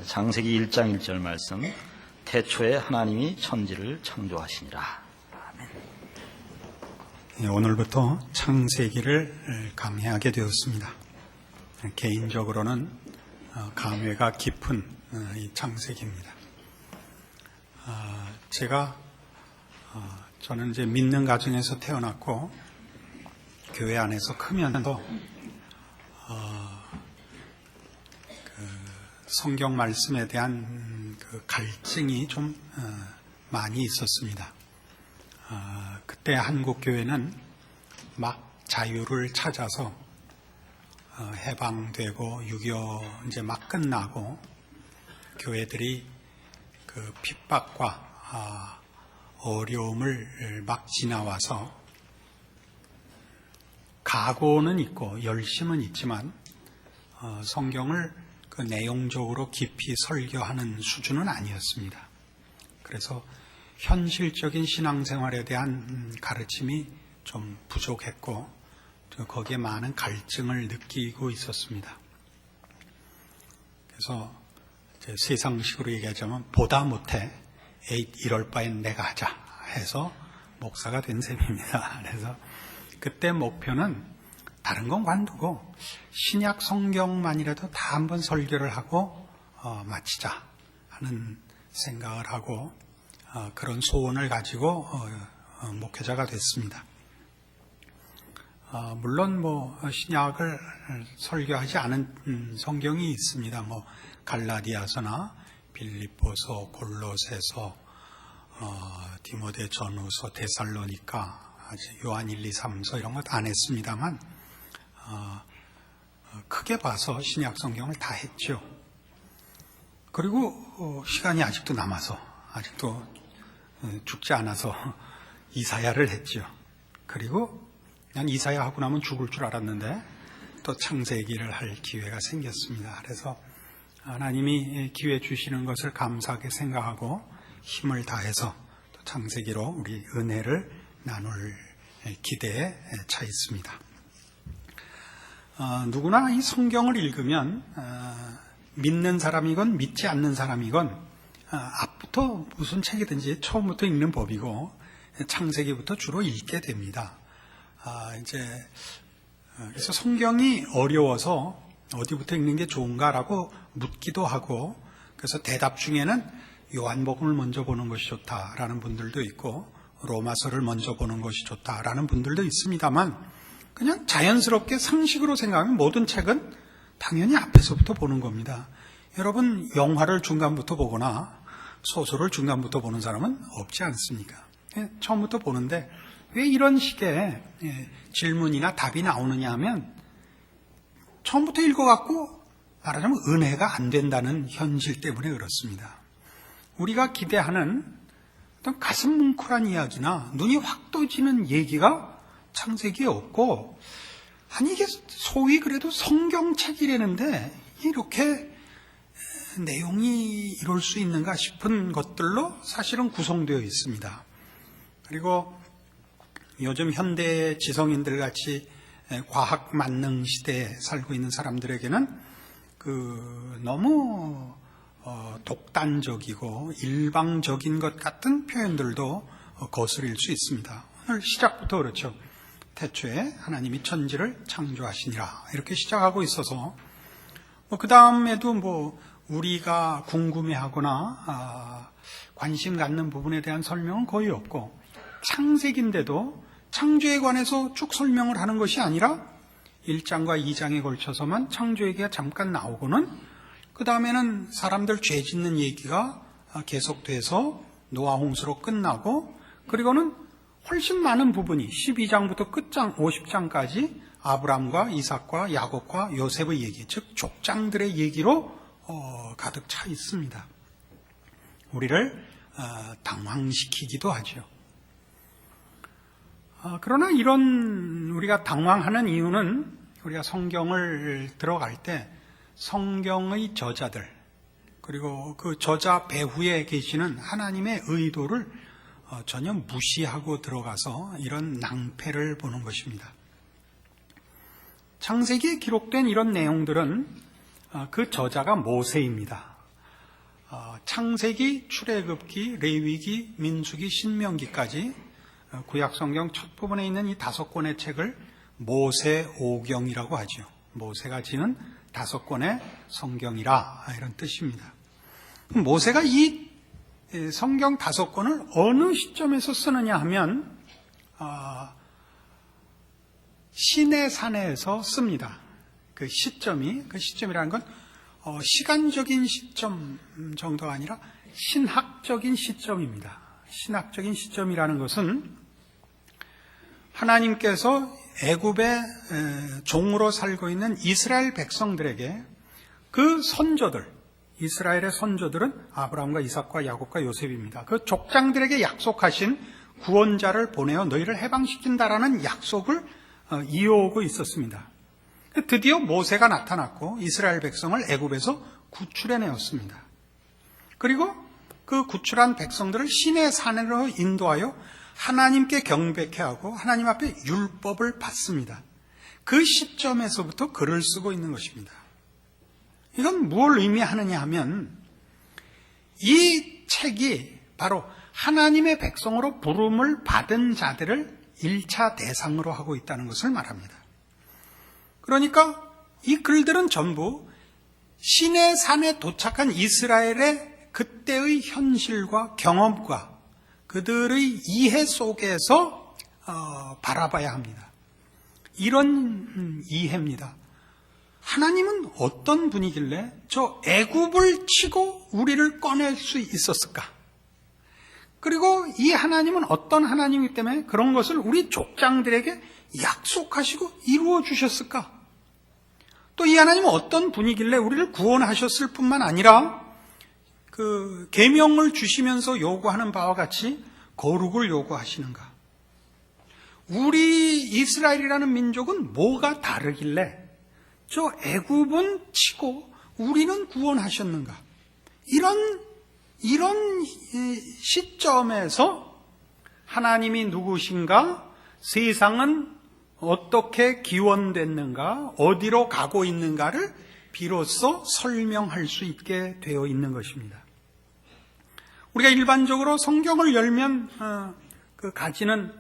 창세기 1장 1절 말씀, 태초에 하나님이 천지를 창조하시니라. 아멘. 오늘부터 창세기를 강해하게 되었습니다. 개인적으로는 감회가 깊은 이 창세기입니다. 저는 이제 믿는 가정에서 태어났고 교회 안에서 크면서 성경 말씀에 대한 그 갈증이 좀 많이 있었습니다. 그때 한국 교회는 막 자유를 찾아서 해방되고 6.25 이제 막 끝나고 교회들이 그 핍박과 어려움을 막 지나와서 각오는 있고 열심은 있지만 성경을 그 내용적으로 깊이 설교하는 수준은 아니었습니다. 그래서 현실적인 신앙생활에 대한 가르침이 좀 부족했고 거기에 많은 갈증을 느끼고 있었습니다. 그래서 세상식으로 얘기하자면 보다 못해 이럴 바엔 내가 하자 해서 목사가 된 셈입니다. 그래서 그때 목표는 다른 건 관두고 신약 성경만이라도 다 한번 설교를 하고 마치자 하는 생각을 하고 그런 소원을 가지고 목회자가 됐습니다. 물론 신약을 설교하지 않은 성경이 있습니다. 갈라디아서나 빌립보서, 골로새서, 디모데전후서, 데살로니가, 요한 1, 2, 3서 이런 것 안 했습니다만 크게 봐서 신약 성경을 다 했죠. 그리고 시간이 아직도 남아서 아직도 죽지 않아서 이사야를 했죠. 그리고 난 이사야 하고 나면 죽을 줄 알았는데 또 창세기를 할 기회가 생겼습니다. 그래서 하나님이 기회 주시는 것을 감사하게 생각하고 힘을 다해서 또 창세기로 우리 은혜를 나눌 기대에 차 있습니다. 누구나 이 성경을 읽으면 믿는 사람이건 믿지 않는 사람이건 앞부터 무슨 책이든지 처음부터 읽는 법이고 창세기부터 주로 읽게 됩니다. 그래서 성경이 어려워서 어디부터 읽는 게 좋은가라고 묻기도 하고 그래서 대답 중에는 요한복음을 먼저 보는 것이 좋다라는 분들도 있고 로마서를 먼저 보는 것이 좋다라는 분들도 있습니다만 그냥 자연스럽게 상식으로 생각하면 모든 책은 당연히 앞에서부터 보는 겁니다. 여러분 영화를 중간부터 보거나 소설을 중간부터 보는 사람은 없지 않습니까? 처음부터 보는데 왜 이런 식의 질문이나 답이 나오느냐 하면 처음부터 읽어갖고 말하자면 은혜가 안 된다는 현실 때문에 그렇습니다. 우리가 기대하는 어떤 가슴 뭉클한 이야기나 눈이 확 떠지는 얘기가 창세기에 없고 아니 이게 소위 그래도 성경책이라는데 이렇게 내용이 이럴 수 있는가 싶은 것들로 사실은 구성되어 있습니다. 그리고 요즘 현대 지성인들 같이 과학 만능 시대에 살고 있는 사람들에게는 너무 독단적이고 일방적인 것 같은 표현들도 거스릴 수 있습니다. 오늘 시작부터 그렇죠. 태초에 하나님이 천지를 창조하시니라 이렇게 시작하고 있어서 그 다음에도 우리가 궁금해하거나 관심 갖는 부분에 대한 설명은 거의 없고 창세기인데도 창조에 관해서 쭉 설명을 하는 것이 아니라 1장과 2장에 걸쳐서만 창조 얘기가 잠깐 나오고는 그 다음에는 사람들 죄 짓는 얘기가 계속돼서 노아 홍수로 끝나고 그리고는 훨씬 많은 부분이 12장부터 끝장 50장까지 아브람과 이삭과 야곱과 요셉의 얘기, 즉 족장들의 얘기로 가득 차 있습니다. 우리를 당황시키기도 하죠. 그러나 이런 우리가 당황하는 이유는 우리가 성경을 들어갈 때 성경의 저자들 그리고 그 저자 배후에 계시는 하나님의 의도를 전혀 무시하고 들어가서 이런 낭패를 보는 것입니다. 창세기에 기록된 이런 내용들은 그 저자가 모세입니다. 창세기, 출애굽기, 레위기, 민수기, 신명기까지 구약 성경 첫 부분에 있는 이 5권의 책을 모세오경이라고 하죠. 모세가 지은 5권의 성경이라 이런 뜻입니다. 모세가 이 성경 5권을 어느 시점에서 쓰느냐 하면 시내산에서 씁니다. 그 시점이라는 건 시간적인 시점 정도가 아니라 신학적인 시점입니다. 신학적인 시점이라는 것은 하나님께서 애굽의 종으로 살고 있는 이스라엘 백성들에게 그 선조들, 이스라엘의 선조들은 아브라함과 이삭과 야곱과 요셉입니다. 그 족장들에게 약속하신 구원자를 보내어 너희를 해방시킨다라는 약속을 이어오고 있었습니다. 드디어 모세가 나타났고 이스라엘 백성을 애굽에서 구출해내었습니다. 그리고 그 구출한 백성들을 시내 산으로 인도하여 하나님께 경배케 하고 하나님 앞에 율법을 받습니다. 그 시점에서부터 글을 쓰고 있는 것입니다. 이건 무엇을 의미하느냐 하면 이 책이 바로 하나님의 백성으로 부름을 받은 자들을 1차 대상으로 하고 있다는 것을 말합니다. 그러니까 이 글들은 전부 시내 산에 도착한 이스라엘의 그때의 현실과 경험과 그들의 이해 속에서 바라봐야 합니다. 이런 이해입니다. 하나님은 어떤 분이길래 저 애굽을 치고 우리를 꺼낼 수 있었을까? 그리고 이 하나님은 어떤 하나님이기 때문에 그런 것을 우리 족장들에게 약속하시고 이루어 주셨을까? 또 이 하나님은 어떤 분이길래 우리를 구원하셨을 뿐만 아니라 그 계명을 주시면서 요구하는 바와 같이 거룩을 요구하시는가? 우리 이스라엘이라는 민족은 뭐가 다르길래 저 애굽은 치고 우리는 구원하셨는가? 이런 시점에서 하나님이 누구신가? 세상은 어떻게 기원됐는가? 어디로 가고 있는가를 비로소 설명할 수 있게 되어 있는 것입니다. 우리가 일반적으로 성경을 열면 가지는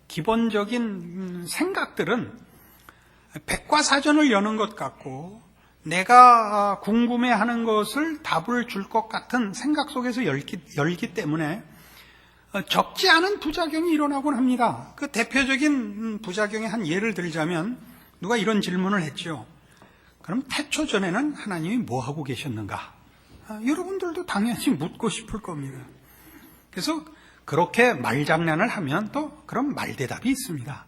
기본적인 생각들은 백과사전을 여는 것 같고 내가 궁금해하는 것을 답을 줄 것 같은 생각 속에서 열기 때문에 적지 않은 부작용이 일어나곤 합니다. 그 대표적인 부작용의 한 예를 들자면 누가 이런 질문을 했죠. 그럼 태초 전에는 하나님이 뭐 하고 계셨는가? 여러분들도 당연히 묻고 싶을 겁니다. 그래서 그렇게 말장난을 하면 또 그런 말대답이 있습니다.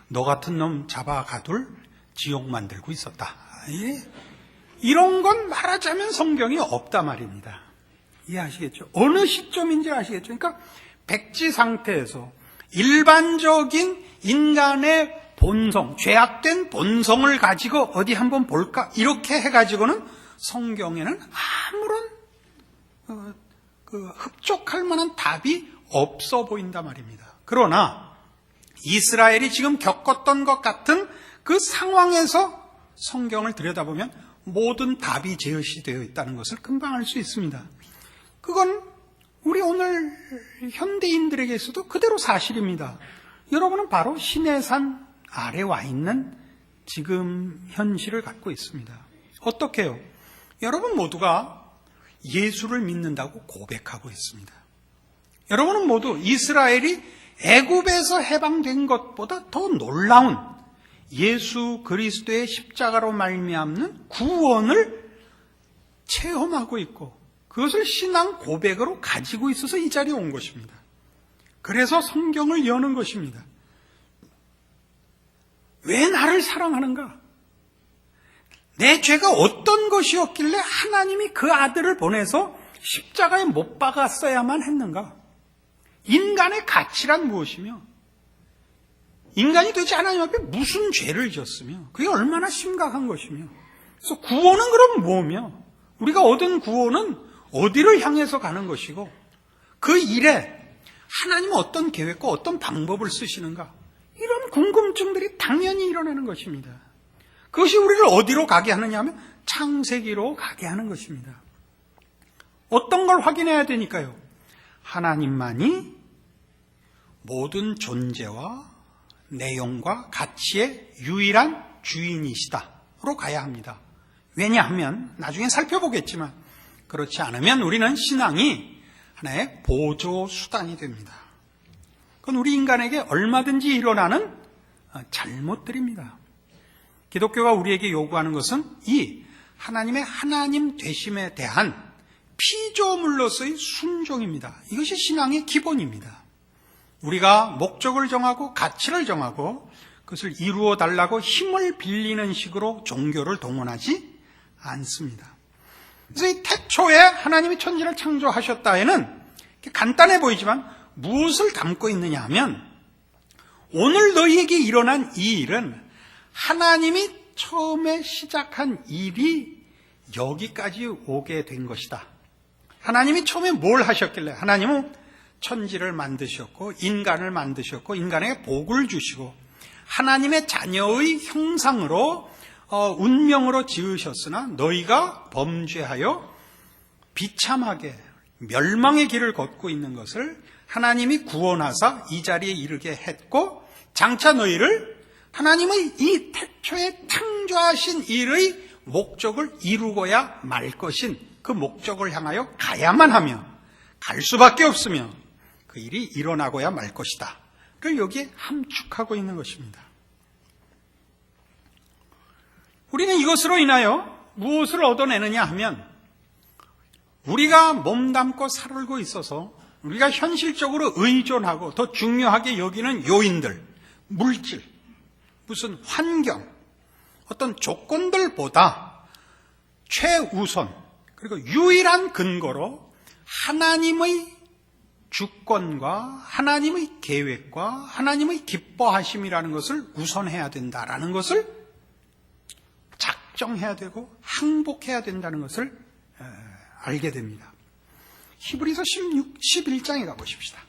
너 같은 놈 잡아 가둘 지옥 만들고 있었다. 이런 건 말하자면 성경이 없다 말입니다. 이해하시겠죠? 어느 시점인지 아시겠죠? 그러니까 백지 상태에서 일반적인 인간의 본성, 죄악된 본성을 가지고 어디 한번 볼까? 이렇게 해가지고는 성경에는 아무런 흡족할 만한 답이 없어 보인단 말입니다. 그러나 이스라엘이 지금 겪었던 것 같은 그 상황에서 성경을 들여다보면 모든 답이 제시되어 있다는 것을 금방 알 수 있습니다. 그건 우리 오늘 현대인들에게서도 그대로 사실입니다. 여러분은 바로 시내산 아래 와 있는 지금 현실을 갖고 있습니다. 어떻게 해요? 여러분 모두가 예수를 믿는다고 고백하고 있습니다. 여러분은 모두 이스라엘이 애굽에서 해방된 것보다 더 놀라운 예수 그리스도의 십자가로 말미암는 구원을 체험하고 있고 그것을 신앙 고백으로 가지고 있어서 이 자리에 온 것입니다. 그래서 성경을 여는 것입니다. 왜 나를 사랑하는가? 내 죄가 어떤 것이었길래 하나님이 그 아들을 보내서 십자가에 못 박았어야만 했는가? 인간의 가치란 무엇이며 인간이 도대체 하나님 앞에 무슨 죄를 지었으며 그게 얼마나 심각한 것이며 그래서 구원은 그럼 뭐며 우리가 얻은 구원은 어디를 향해서 가는 것이고 그 일에 하나님은 어떤 계획과 어떤 방법을 쓰시는가 이런 궁금증들이 당연히 일어나는 것입니다. 그것이 우리를 어디로 가게 하느냐 하면 창세기로 가게 하는 것입니다. 어떤 걸 확인해야 되니까요? 하나님만이 모든 존재와 내용과 가치의 유일한 주인이시다로 가야 합니다. 왜냐하면 나중에 살펴보겠지만 그렇지 않으면 우리는 신앙이 하나의 보조 수단이 됩니다. 그건 우리 인간에게 얼마든지 일어나는 잘못들입니다. 기독교가 우리에게 요구하는 것은 이 하나님의 하나님 되심에 대한 피조물로서의 순종입니다. 이것이 신앙의 기본입니다. 우리가 목적을 정하고 가치를 정하고 그것을 이루어 달라고 힘을 빌리는 식으로 종교를 동원하지 않습니다. 그래서 이 태초에 하나님이 천지를 창조하셨다에는 간단해 보이지만 무엇을 담고 있느냐 하면 오늘 너희에게 일어난 이 일은 하나님이 처음에 시작한 일이 여기까지 오게 된 것이다. 하나님이 처음에 뭘 하셨길래? 하나님은 천지를 만드셨고 인간을 만드셨고 인간에게 복을 주시고 하나님의 자녀의 형상으로 운명으로 지으셨으나 너희가 범죄하여 비참하게 멸망의 길을 걷고 있는 것을 하나님이 구원하사 이 자리에 이르게 했고 장차 너희를 하나님의 이 태초에 창조하신 일의 목적을 이루고야 말 것인 그 목적을 향하여 가야만 하며 갈 수밖에 없으며 그 일이 일어나고야 말 것이다. 그걸 여기에 함축하고 있는 것입니다. 우리는 이것으로 인하여 무엇을 얻어내느냐 하면 우리가 몸담고 살고 있어서 우리가 현실적으로 의존하고 더 중요하게 여기는 요인들, 물질, 무슨 환경, 어떤 조건들보다 최우선 그리고 유일한 근거로 하나님의 주권과 하나님의 계획과 하나님의 기뻐하심이라는 것을 우선해야 된다라는 것을 작정해야 되고 항복해야 된다는 것을 알게 됩니다. 히브리서 11장에 가보십시다.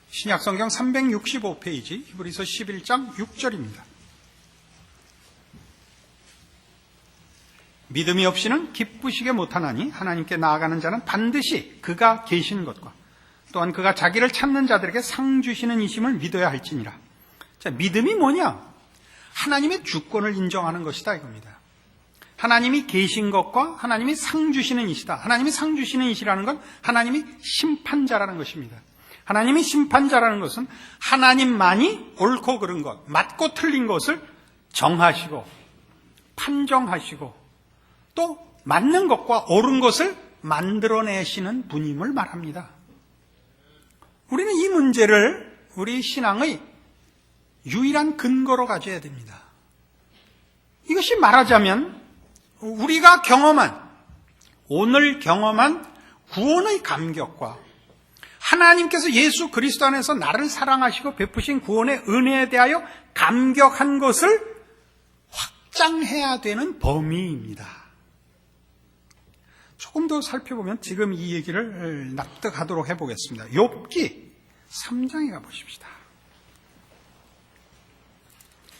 신약성경 365페이지 히브리서 11장 6절입니다. 믿음이 없이는 기쁘시게 못하나니 하나님께 나아가는 자는 반드시 그가 계신 것과 또한 그가 자기를 찾는 자들에게 상 주시는 이심을 믿어야 할지니라. 자, 믿음이 뭐냐? 하나님의 주권을 인정하는 것이다 이겁니다. 하나님이 계신 것과 하나님이 상 주시는 이시다. 하나님이 상 주시는 이시라는 건 하나님이 심판자라는 것입니다. 하나님이 심판자라는 것은 하나님만이 옳고 그른 것, 맞고 틀린 것을 정하시고 판정하시고 또 맞는 것과 옳은 것을 만들어내시는 분임을 말합니다. 우리는 이 문제를 우리 신앙의 유일한 근거로 가져야 됩니다. 이것이 말하자면 우리가 경험한 오늘 경험한 구원의 감격과 하나님께서 예수 그리스도 안에서 나를 사랑하시고 베푸신 구원의 은혜에 대하여 감격한 것을 확장해야 되는 범위입니다. 조금 더 살펴보면 지금 이 얘기를 납득하도록 해보겠습니다. 욥기 3장에 가보십시다.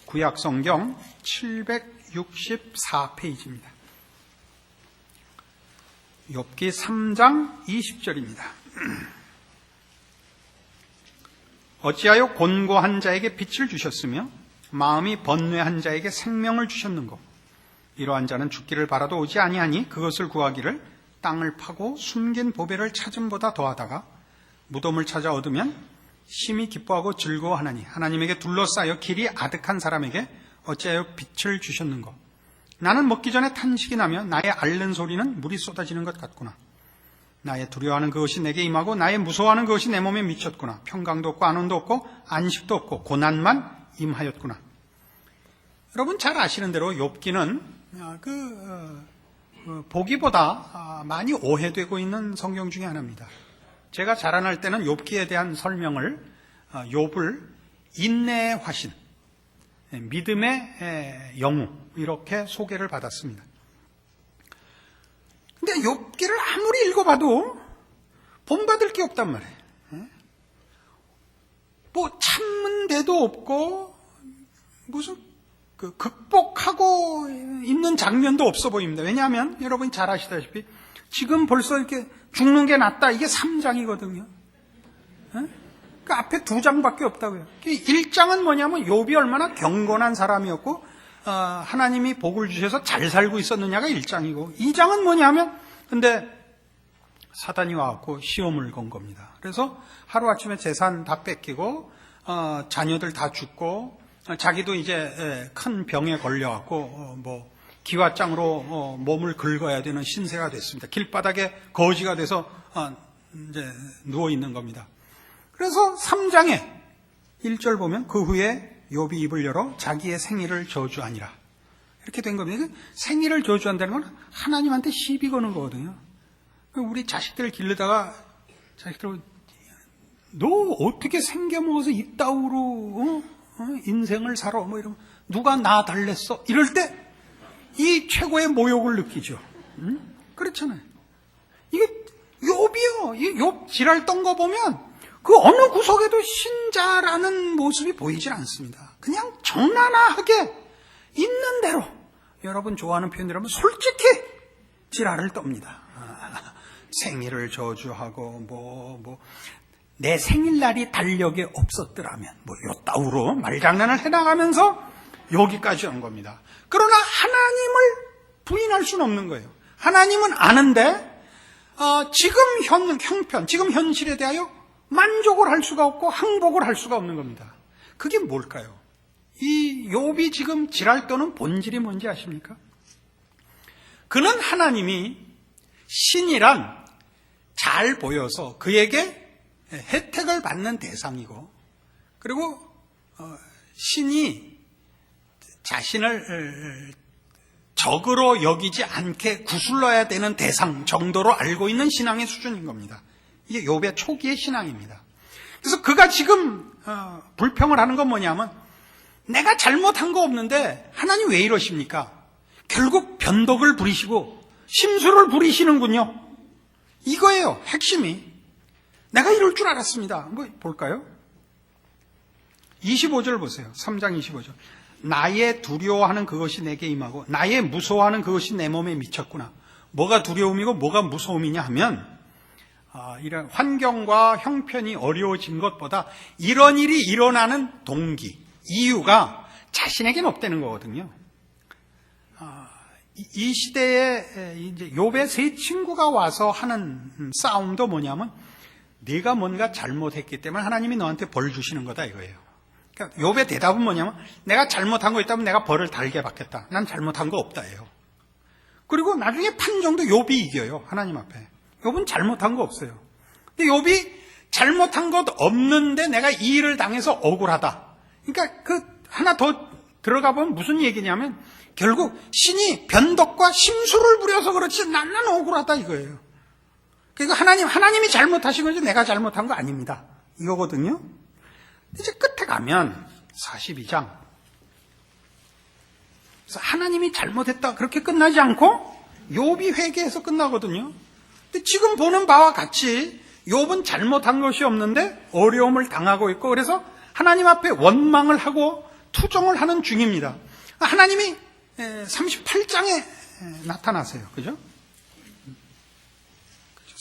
구약성경 764페이지입니다. 욥기 3장 20절입니다. 어찌하여 곤고한 자에게 빛을 주셨으며 마음이 번뇌한 자에게 생명을 주셨는고 이러한 자는 죽기를 바라도 오지 아니하니 그것을 구하기를 땅을 파고 숨긴 보배를 찾음보다 더하다가 무덤을 찾아 얻으면 심히 기뻐하고 즐거워하나니 하나님에게 둘러싸여 길이 아득한 사람에게 어찌하여 빛을 주셨는고 나는 먹기 전에 탄식이 나며 나의 앓는 소리는 물이 쏟아지는 것 같구나. 나의 두려워하는 그것이 내게 임하고 나의 무서워하는 그것이 내 몸에 미쳤구나. 평강도 없고 안온도 없고 안식도 없고 고난만 임하였구나. 여러분 잘 아시는 대로 욥기는 보기보다 많이 오해되고 있는 성경 중에 하나입니다. 제가 자라날 때는 욥기에 대한 설명을 욥을 인내의 화신, 믿음의 영웅 이렇게 소개를 받았습니다. 근데 욥기를 아무리 읽어봐도 본받을 게 없단 말이에요. 뭐 참는 데도 없고 무슨 극복하고 있는 장면도 없어 보입니다. 왜냐하면 여러분이 잘 아시다시피 지금 벌써 이렇게 죽는 게 낫다. 이게 3장이거든요. 그 앞에 2장밖에 없다고요. 1장은 뭐냐면 욥이 얼마나 경건한 사람이었고 하나님이 복을 주셔서 잘 살고 있었느냐가 1장이고 2장은 뭐냐면 근데 사단이 와갖고 시험을 건 겁니다. 그래서 하루아침에 재산 다 뺏기고 자녀들 다 죽고 자기도 이제 큰 병에 걸려갖고 기와장으로 몸을 긁어야 되는 신세가 됐습니다. 길바닥에 거지가 돼서 이제 누워 있는 겁니다. 그래서 3장에 1절 보면 그 후에 욥이 입을 열어 자기의 생일을 저주하니라 이렇게 된 겁니다. 생일을 저주한다는 건 하나님한테 시비 거는 거거든요. 우리 자식들 기르다가 자식들 너 어떻게 생겨먹어서 이따위로 인생을 살아 뭐 이러면 누가 나 달랬어 이럴 때 이 최고의 모욕을 느끼죠. 그렇잖아요. 이게 욥이요. 이 욥 지랄 떤 거 보면 그 어느 구석에도 신자라는 모습이 보이질 않습니다. 그냥 정나나하게 있는 대로 여러분 좋아하는 표현대로 하면 솔직히 지랄을 떱니다. 생일을 저주하고 내 생일날이 달력에 없었더라면 요따우로 말장난을 해나가면서 여기까지 온 겁니다. 그러나 하나님을 부인할 수는 없는 거예요. 하나님은 아는데 지금 형편, 지금 현실에 대하여 만족을 할 수가 없고 항복을 할 수가 없는 겁니다. 그게 뭘까요? 이 욥이 지금 지랄 떠는 본질이 뭔지 아십니까? 그는 하나님이 신이란 잘 보여서 그에게 혜택을 받는 대상이고 그리고 신이 자신을 적으로 여기지 않게 구슬러야 되는 대상 정도로 알고 있는 신앙의 수준인 겁니다. 이게 욥의 초기의 신앙입니다. 그래서 그가 지금 불평을 하는 건 뭐냐면 내가 잘못한 거 없는데 하나님 왜 이러십니까? 결국 변덕을 부리시고 심술을 부리시는군요. 이거예요. 핵심이. 내가 이럴 줄 알았습니다. 볼까요? 25절 보세요. 3장 25절. 나의 두려워하는 그것이 내게 임하고 나의 무서워하는 그것이 내 몸에 미쳤구나. 뭐가 두려움이고 뭐가 무서움이냐 하면 이런 환경과 형편이 어려워진 것보다 이런 일이 일어나는 동기, 이유가 자신에게는 없다는 거거든요. 이 시대에 이제 욥의 세 친구가 와서 하는 싸움도 뭐냐면 네가 뭔가 잘못했기 때문에 하나님이 너한테 벌 주시는 거다 이거예요. 그러니까 욥의 대답은 뭐냐면 내가 잘못한 거 있다면 내가 벌을 달게 받겠다. 난 잘못한 거 없다예요. 그리고 나중에 판정도 욥이 이겨요. 하나님 앞에. 욥은 잘못한 거 없어요. 근데 욥이 잘못한 것 없는데 내가 이 일을 당해서 억울하다. 그러니까 그 하나 더 들어가 보면 무슨 얘기냐면 결국 신이 변덕과 심술을 부려서 그렇지 나는 억울하다 이거예요. 그러니까 하나님이 잘못하신 거지 내가 잘못한 거 아닙니다. 이거거든요. 이제 끝에 가면 42장. 그래서 하나님이 잘못했다 그렇게 끝나지 않고 욥이 회개해서 끝나거든요. 근데 지금 보는 바와 같이 욥은 잘못한 것이 없는데 어려움을 당하고 있고 그래서 하나님 앞에 원망을 하고 투정을 하는 중입니다. 하나님이 38장에 나타나세요. 그죠?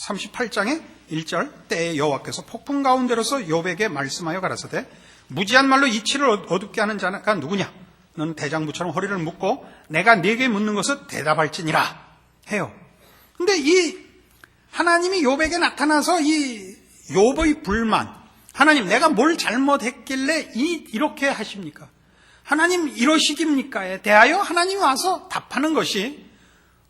38장에 1절 때에 여호와께서 폭풍 가운데로서 욥에게 말씀하여 가라사대 무지한 말로 이치를 어둡게 하는 자가 누구냐? 너는 대장부처럼 허리를 묶고 내가 네게 묻는 것을 대답할지니라 해요. 근데 이 하나님이 욥에게 나타나서 이 욥의 불만 하나님 내가 뭘 잘못했길래 이렇게 하십니까? 하나님 이러시깁니까에 대하여 하나님이 와서 답하는 것이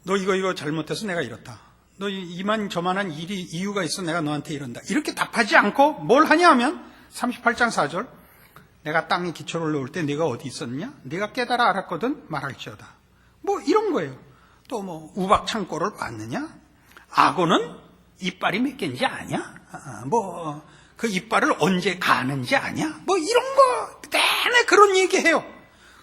너 이거 잘못해서 내가 이렇다. 너 이만저만한 이유가 있어 내가 너한테 이런다. 이렇게 답하지 않고 뭘 하냐 하면 38장 4절 내가 땅에 기초를 놓을 때 네가 어디 있었느냐? 네가 깨달아 알았거든 말할지어다. 이런 거예요. 또 우박 창고를 봤느냐? 악어는 이빨이 몇 개인지 아냐? 그 이빨을 언제 가는지 아냐? 이런 거 내내 그런 얘기해요.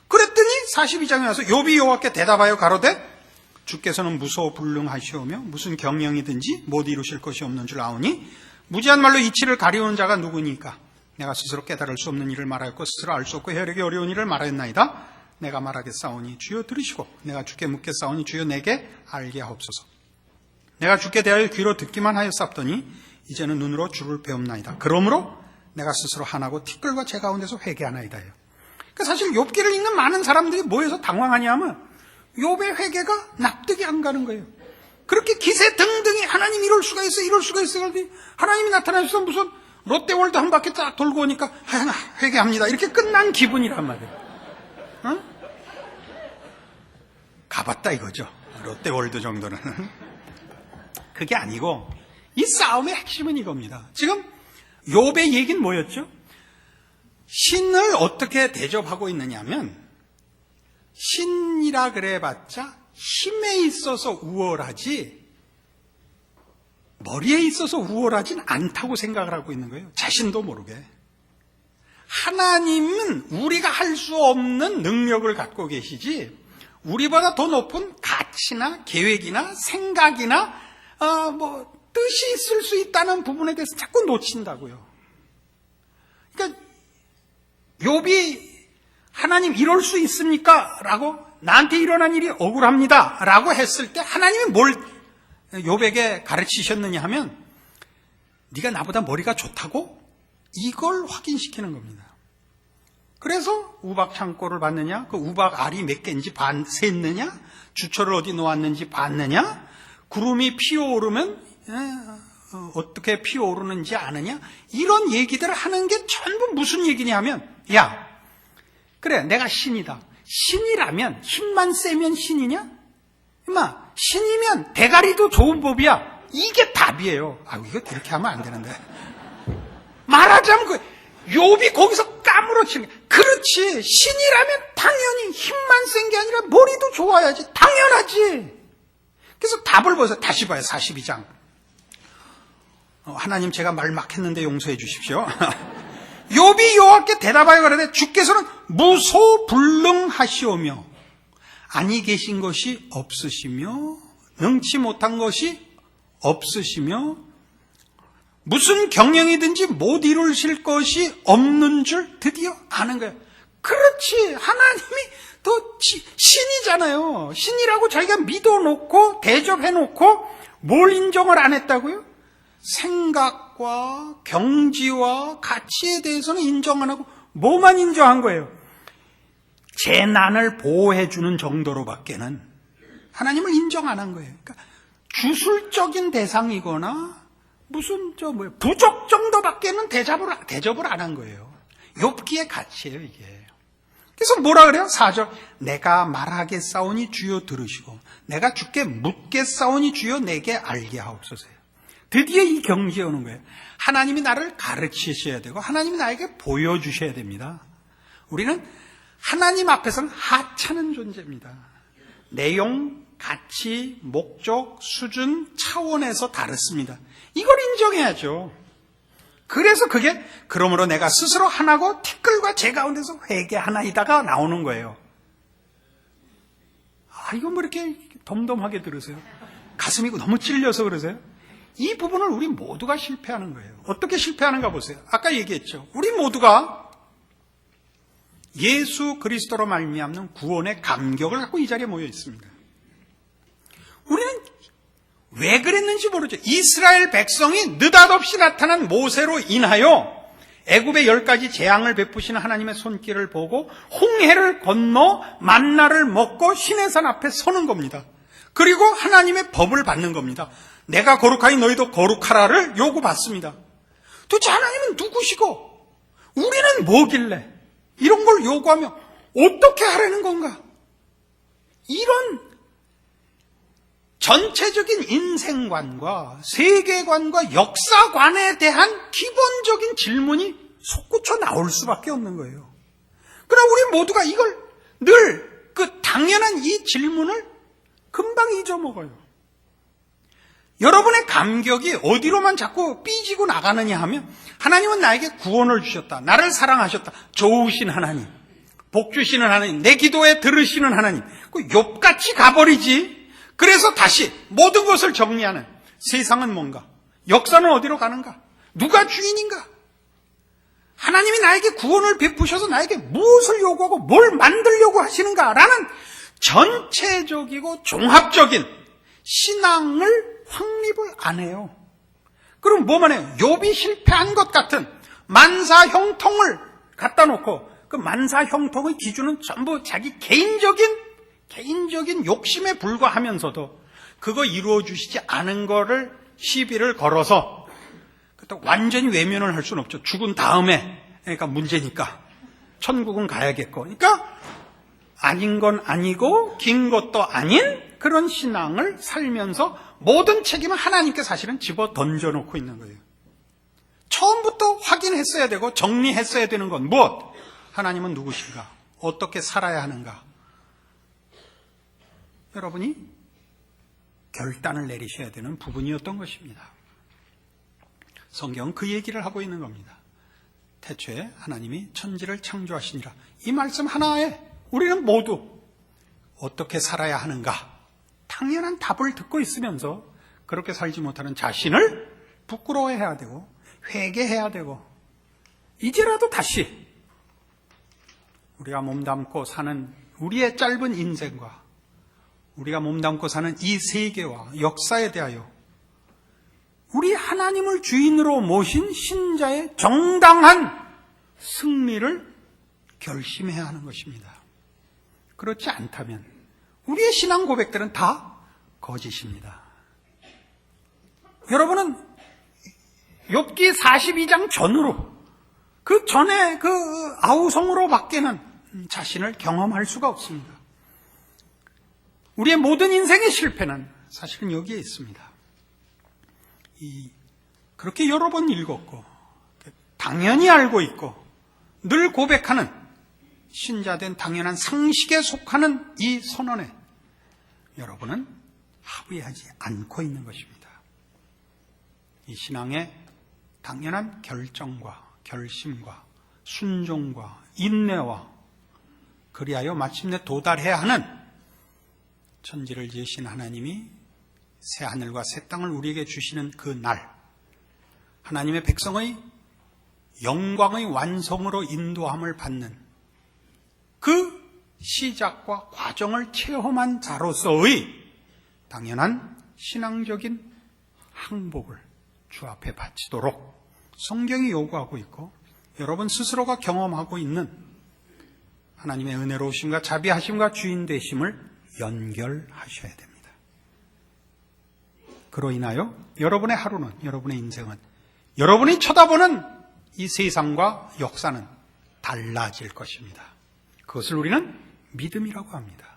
그랬더니 42장에 와서 욥이 여호와께 대답하여 가로되 주께서는 무서워 불능하시오며 무슨 경영이든지 못 이루실 것이 없는 줄 아오니 무지한 말로 이치를 가리우는 자가 누구니까 내가 스스로 깨달을 수 없는 일을 말하였고 스스로 알 수 없고 혈액이 어려운 일을 말하였나이다. 내가 말하겠사오니 주여 들으시고 내가 주께 묻겠사오니 주여 내게 알게 하옵소서. 내가 주께 대하여 귀로 듣기만 하였사옵더니 이제는 눈으로 주를 배움나이다. 그러므로 내가 스스로 하나고 티끌과 제 가운데서 회개하나이다. 그러니까 사실 욥기를 읽는 많은 사람들이 뭐해서 당황하냐면 욥의 회개가 납득이 안 가는 거예요. 그렇게 기세등등히 하나님 이럴 수가 있어 이럴 수가 있어. 하나님이 나타나셔서 무슨 롯데월드 한 바퀴 딱 돌고 오니까 회개합니다 이렇게 끝난 기분이란 말이에요. 어? 가봤다 이거죠. 롯데월드 정도는. 그게 아니고 이 싸움의 핵심은 이겁니다. 지금 욥의 얘기는 뭐였죠? 신을 어떻게 대접하고 있느냐면 신이라 그래봤자 힘에 있어서 우월하지 머리에 있어서 우월하진 않다고 생각을 하고 있는 거예요. 자신도 모르게. 하나님은 우리가 할 수 없는 능력을 갖고 계시지 우리보다 더 높은 가치나 계획이나 생각이나 뜻이 있을 수 있다는 부분에 대해서 자꾸 놓친다고요. 그러니까 욥이 하나님 이럴 수 있습니까? 라고 나한테 일어난 일이 억울합니다. 라고 했을 때 하나님이 뭘 욥에게 가르치셨느냐 하면 네가 나보다 머리가 좋다고? 이걸 확인시키는 겁니다. 그래서 우박 창고를 봤느냐? 그 우박 알이 몇 개인지 셌느냐? 주초를 어디 놓았는지 봤느냐? 구름이 피어오르면 어떻게 피어오르는지 아느냐? 이런 얘기들을 하는 게 전부 무슨 얘기냐면 야, 그래 내가 신이다. 신이라면 힘만 세면 신이냐? 임마 신이면 대가리도 좋은 법이야. 이게 답이에요. 이거 이렇게 하면 안 되는데. 말하자면 욥이 거기서 까무러치는 거야. 그렇지. 신이라면 당연히 힘만 센 게 아니라 머리도 좋아야지. 당연하지. 그래서 답을 보세요. 다시 봐요. 42장. 하나님 제가 말 막 했는데 용서해 주십시오. 욥이 여호와께 대답하여 가라되 주께서는 무소불능하시오며 아니 계신 것이 없으시며 능치 못한 것이 없으시며 무슨 경영이든지 못 이루실 것이 없는 줄 드디어 아는 거예요. 그렇지. 하나님이 더 신이잖아요. 신이라고 자기가 믿어놓고 대접해놓고 뭘 인정을 안 했다고요? 생각과 경지와 가치에 대해서는 인정 안 하고 뭐만 인정한 거예요? 재난을 보호해주는 정도로밖에는 하나님을 인정 안 한 거예요. 그러니까 주술적인 대상이거나 무슨 부족 정도밖에는 대접을 안 한 거예요. 욥기의 가치예요 이게. 그래서 뭐라 그래요? 4절 내가 말하겠사오니 주여 들으시고 내가 주께 묻겠사오니 주여 내게 알게 하옵소서요. 드디어 이 경지에 오는 거예요. 하나님이 나를 가르치셔야 되고 하나님이 나에게 보여주셔야 됩니다. 우리는 하나님 앞에서는 하찮은 존재입니다. 내용, 가치, 목적, 수준, 차원에서 다릅니다. 이걸 인정해야죠. 그래서 그게 그러므로 내가 스스로 하나고 티끌과 제 가운데서 회개하나이다가 나오는 거예요. 이거 뭐 이렇게 덤덤하게 들으세요? 가슴이 너무 찔려서 그러세요? 이 부분을 우리 모두가 실패하는 거예요. 어떻게 실패하는가 보세요. 아까 얘기했죠. 우리 모두가 예수 그리스도로 말미암는 구원의 감격을 갖고 이 자리에 모여 있습니다. 우리는 왜 그랬는지 모르죠. 이스라엘 백성이 느닷없이 나타난 모세로 인하여 애굽의 10가지 재앙을 베푸시는 하나님의 손길을 보고 홍해를 건너 만나를 먹고 시내산 앞에 서는 겁니다. 그리고 하나님의 법을 받는 겁니다. 내가 거룩하니 너희도 거룩하라를 요구받습니다. 도대체 하나님은 누구시고 우리는 뭐길래 이런 걸 요구하며 어떻게 하라는 건가? 이런 전체적인 인생관과 세계관과 역사관에 대한 기본적인 질문이 솟구쳐 나올 수밖에 없는 거예요. 그러나 우리 모두가 이걸 늘 당연한 이 질문을 금방 잊어먹어요. 여러분의 감격이 어디로만 자꾸 삐지고 나가느냐 하면 하나님은 나에게 구원을 주셨다. 나를 사랑하셨다. 좋으신 하나님. 복 주시는 하나님. 내 기도에 들으시는 하나님. 욥같이 가버리지. 그래서 다시 모든 것을 정리하는 세상은 뭔가? 역사는 어디로 가는가? 누가 주인인가? 하나님이 나에게 구원을 베푸셔서 나에게 무엇을 요구하고 뭘 만들려고 하시는가라는 전체적이고 종합적인 신앙을 확립을 안 해요. 그럼 뭐만 해요? 욥이 실패한 것 같은 만사형통을 갖다 놓고 그 만사형통의 기준은 전부 자기 개인적인 욕심에 불과하면서도 그거 이루어 주시지 않은 거를 시비를 걸어서 완전히 외면을 할 수는 없죠. 죽은 다음에 그러니까 문제니까 천국은 가야겠고 그러니까 아닌 건 아니고 긴 것도 아닌 그런 신앙을 살면서 모든 책임을 하나님께 사실은 집어 던져놓고 있는 거예요. 처음부터 확인했어야 되고 정리했어야 되는 건 무엇? 하나님은 누구신가? 어떻게 살아야 하는가? 여러분이 결단을 내리셔야 되는 부분이었던 것입니다. 성경은 그 얘기를 하고 있는 겁니다. 태초에 하나님이 천지를 창조하시니라. 이 말씀 하나에 우리는 모두 어떻게 살아야 하는가? 당연한 답을 듣고 있으면서 그렇게 살지 못하는 자신을 부끄러워해야 되고 회개해야 되고 이제라도 다시 우리가 몸담고 사는 우리의 짧은 인생과 우리가 몸담고 사는 이 세계와 역사에 대하여 우리 하나님을 주인으로 모신 신자의 정당한 승리를 결심해야 하는 것입니다. 그렇지 않다면 우리의 신앙 고백들은 다 거짓입니다. 여러분은 욥기 42장 전으로 그 전에 그 아우성으로 밖에는 자신을 경험할 수가 없습니다. 우리의 모든 인생의 실패는 사실은 여기에 있습니다. 그렇게 여러 번 읽었고 당연히 알고 있고 늘 고백하는 신자된 당연한 상식에 속하는 이 선언에 여러분은 합의하지 않고 있는 것입니다. 이 신앙의 당연한 결정과 결심과 순종과 인내와 그리하여 마침내 도달해야 하는 천지를 지으신 하나님이 새 하늘과 새 땅을 우리에게 주시는 그 날, 하나님의 백성의 영광의 완성으로 인도함을 받는 그 시작과 과정을 체험한 자로서의 당연한 신앙적인 항복을 주 앞에 바치도록 성경이 요구하고 있고 여러분 스스로가 경험하고 있는 하나님의 은혜로우심과 자비하심과 주인 되심을 연결하셔야 됩니다. 그로 인하여 여러분의 하루는, 여러분의 인생은, 여러분이 쳐다보는 이 세상과 역사는 달라질 것입니다. 그것을 우리는 믿음이라고 합니다.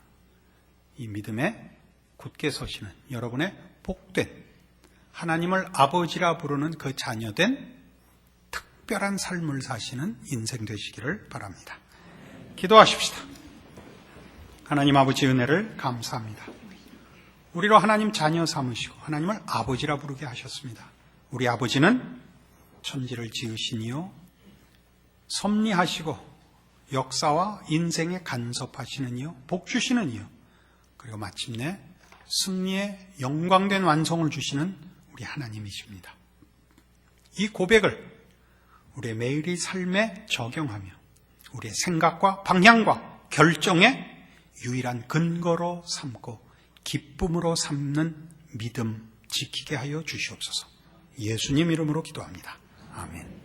이 믿음에 굳게 서시는 여러분의 복된 하나님을 아버지라 부르는 그 자녀된 특별한 삶을 사시는 인생 되시기를 바랍니다. 기도하십시다. 하나님 아버지 은혜를 감사합니다. 우리로 하나님 자녀 삼으시고 하나님을 아버지라 부르게 하셨습니다. 우리 아버지는 천지를 지으시니요 섭리하시고 역사와 인생에 간섭하시는 이요 복 주시는 이요 그리고 마침내 승리의 영광된 완성을 주시는 우리 하나님이십니다. 이 고백을 우리의 매일의 삶에 적용하며 우리의 생각과 방향과 결정에 유일한 근거로 삼고 기쁨으로 삼는 믿음 지키게 하여 주시옵소서. 예수님 이름으로 기도합니다. 아멘.